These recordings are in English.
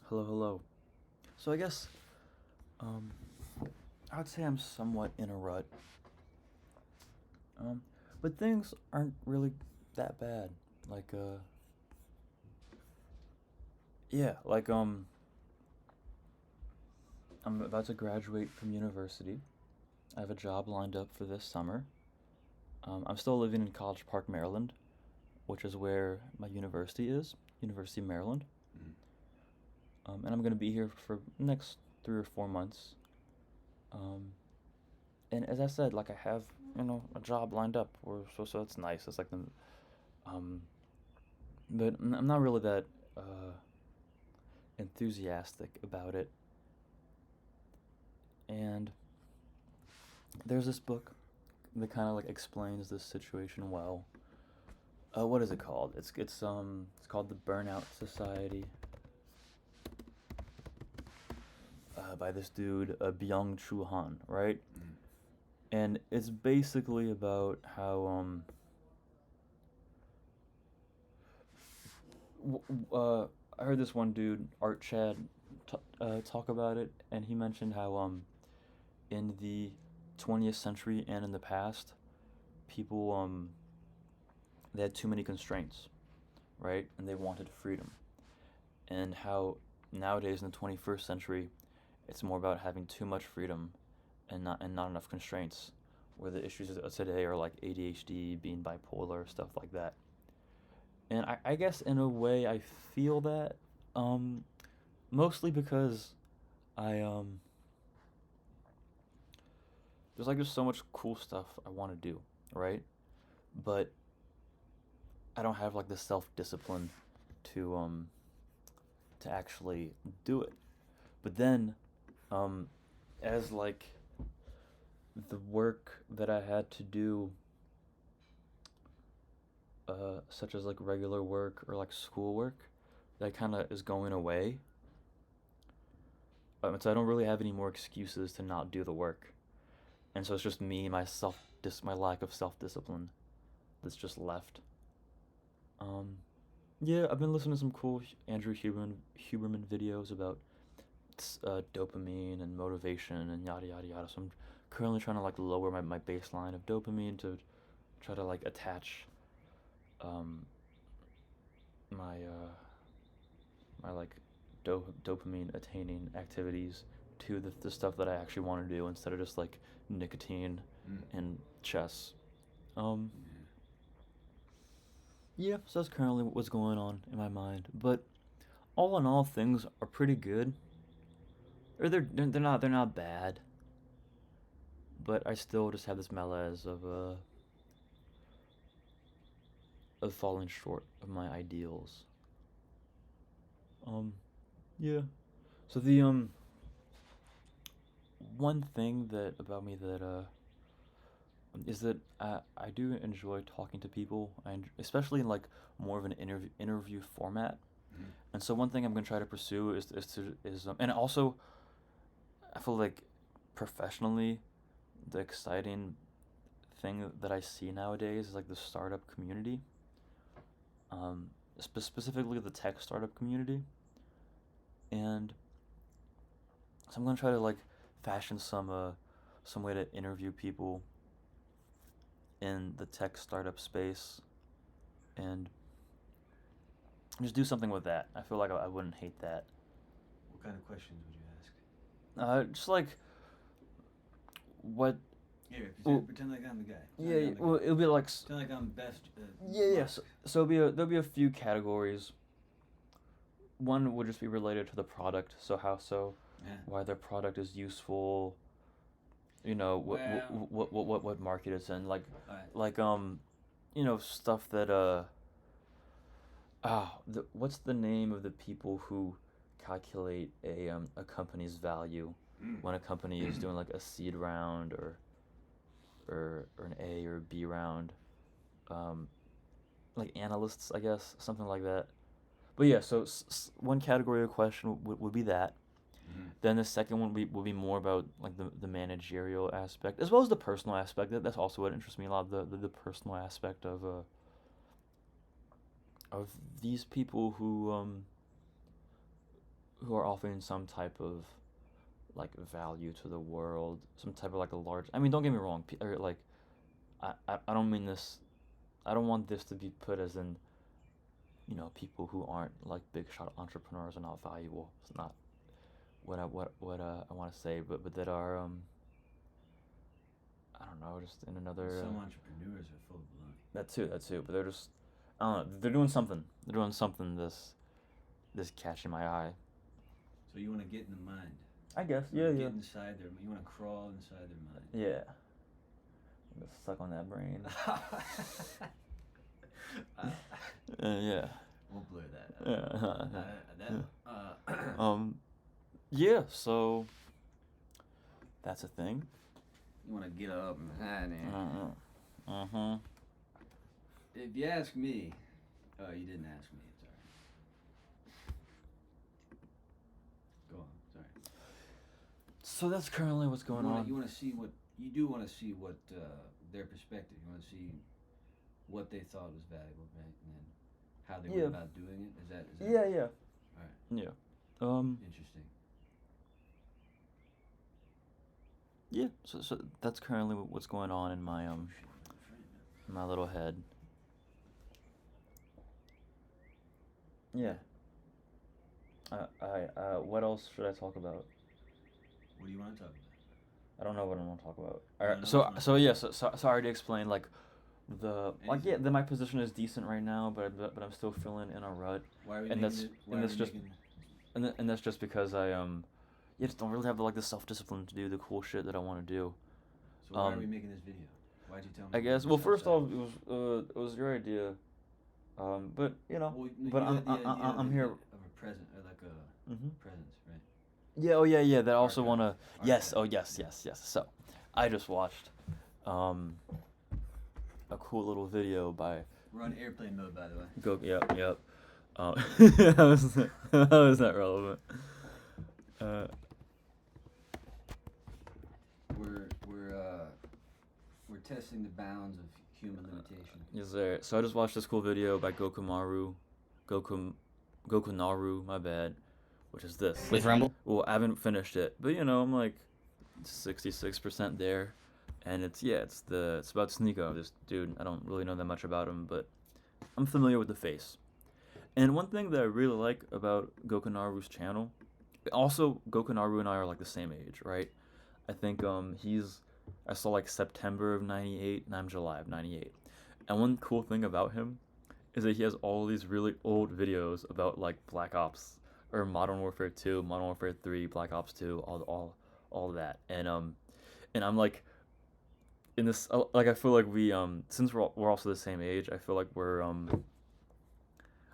Hello, hello. So I guess um, I would say I'm somewhat in a rut. Um, but things aren't really that bad. Like yeah, I'm about to graduate from university. I have a job lined up for this summer. I'm still living in College Park, Maryland, which is where my university is, University of Maryland. Mm. And I'm gonna be here for the next 3 or 4 months. Um, and as I said, like I have a job lined up, or so it's nice. It's like the um, but I'm not really that uh, enthusiastic about it. And there's this book that kind of like explains this situation well. What is it called? It's called The Burnout Society by this dude Byung Chul Han, right? Mm. And it's basically about how I heard this one dude Art Chad talk about it, and he mentioned how in the 20th century and in the past, people they had too many constraints, right? And they wanted freedom. And how nowadays in the 21st century, it's more about having too much freedom and not enough constraints. Where the issues of today are like ADHD, being bipolar, stuff like that. And I guess in a way I feel that um, mostly because I there's like just so much cool stuff I want to do, right? But I don't have like the self discipline to to actually do it. But then, um, as like the work that I had to do, such as like regular work or like school work, that kind of is going away. So I don't really have any more excuses to not do the work, and so it's just me, my lack of self discipline that's just left. Um, yeah, I've been listening to some cool Andrew Huberman videos about dopamine and motivation and yada yada yada. So I'm currently trying to like lower my baseline of dopamine to try to like attach um, my my like dopamine attaining activities to the stuff that I actually want to do instead of just like nicotine Mm. and chess. Um, Yeah. yeah, so that's currently what's going on in my mind. But all in all, things are pretty good. Or they're not bad. But I still just have this malaise of falling short of my ideals. Um, yeah. So the one thing that about me that is that I do enjoy talking to people, and especially in like more of an interview format. Mm. And so one thing I'm gonna try to pursue is and also I feel like professionally the exciting thing that I see nowadays is like the startup community, specifically the tech startup community, and so I'm gonna try to like fashion some way to interview people in the tech startup space and just do something with that. I feel like I wouldn't hate that. What kind of questions would you ask? Just like what? Here, Well, pretend like I'm the guy. Pretend yeah, like yeah, I'm the well, guy. it'll be like Pretend like I'm best. yeah, yeah. Musk. So there'll be a few categories. One would just be related to the product. So Yeah. why their product is useful. Well. What market it's in. All right. Like stuff that what's the name of the people who calculate a company's value Mm. when a company is doing like a seed round or an A or B round? Um, like analysts, I guess, something like that. But yeah, so one category of question would be that. Mm. Then the second one would be more about like the managerial aspect as well as the personal aspect. That's also what interests me a lot. The personal aspect of these people who are offering some type of like value to the world, some type of like a large. I mean, don't get me wrong. Or like, I don't mean this. I don't want this to be put as in, people who aren't like big shot entrepreneurs are not valuable. It's not what I want to say, but that are I don't know, just in another. Some entrepreneurs are full of baloney. That too. But they're just, I don't know. They're doing something. They're doing something. This catching my eye. So you want to get in the mind. I guess. You Yeah. wanna Yeah. Get inside their. You want to crawl inside their mind. Yeah. I'm gonna suck on that brain. Yeah. We'll blur that. Yeah. So that's a thing. You want to get up and Uh-huh. If you ask me, you didn't ask me. It's alright. Go on. Sorry. So that's currently what's going on. You want to see what you do. Want to see what their perspective. You want to see what they thought was valuable, right? And then how they went about doing it. Is that? Yeah. All right. Yeah. Interesting. Yeah. So that's currently what's going on in my my little head. Yeah. What else should I talk about? What do you want to talk about? I don't know what I want to talk about. No, Alright, no, so it's so yeah, so I already explained like Anything. my position is decent right now, but I'm still feeling in a rut, Why are we and making that's it? Why and are that's we just making? and that's just because I just don't really have like the self-discipline to do the cool shit that I want to do. So why are we making this video? Why'd you tell me? I guess. Well, first off, it was your idea, but Well, but you had the idea I'm of here. Of a present, or like a Mhm. presence, right? Yeah. Oh yeah. That I also Archive. wanna. Yes. Archive. Oh yes. So, I just watched, a cool little video by. We're on airplane mode, by the way. Yep. How is that relevant? We're testing the bounds of human limitation. Yes, sir. So I just watched this cool video by Gokunaru, my bad, which is this. With Rumble? Well, I haven't finished it, but I'm like 66% there, and it's about Sneeko, this dude. I don't really know that much about him, but I'm familiar with the face. And one thing that I really like about Gokunaru's channel, also Gokunaru and I are like the same age, right? I think I saw like September of '98, and I'm July of '98. And one cool thing about him is that he has all these really old videos about like Black Ops or Modern Warfare 2, Modern Warfare 3, Black Ops 2, all that. And I'm like in this like I feel like we since we're also the same age, I feel like we're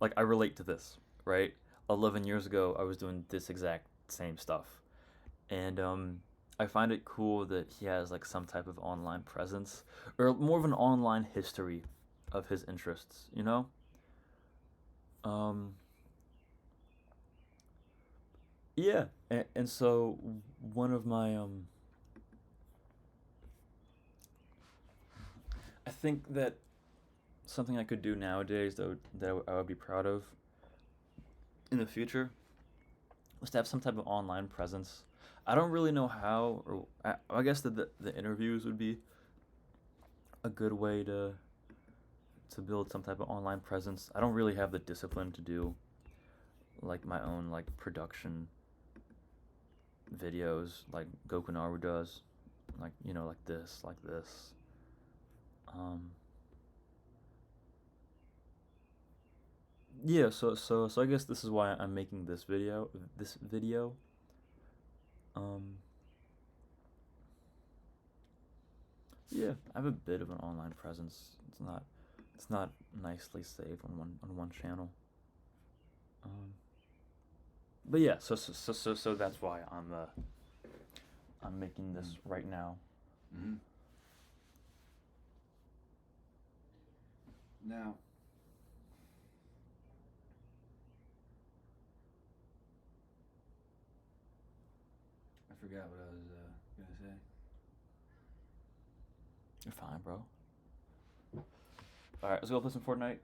like I relate to this, right? 11 years ago, I was doing this exact same stuff. And I find it cool that he has like some type of online presence or more of an online history of his interests, Yeah, and so one of my I think that something I could do nowadays that I would be proud of in the future was to have some type of online presence. I don't really know how, or I guess the interviews would be a good way to build some type of online presence. I don't really have the discipline to do like my own like production videos like Gokunaru does, like like this. Yeah, so I guess this is why I'm making this video. Yeah, I have a bit of an online presence. It's not nicely saved on one channel. But yeah, so that's why I'm making this right now. Mm-hmm. Now, I forgot what I was gonna say. You're fine, bro. All right, let's go play some Fortnite.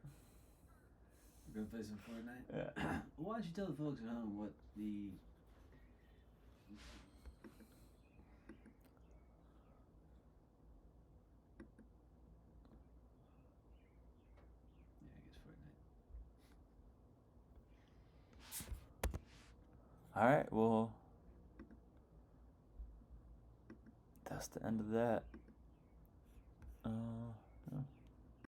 We're gonna play some Fortnite. Yeah. Why don't you tell the folks at home what the I guess Fortnite. All right. Well, that's the end of that. Yeah.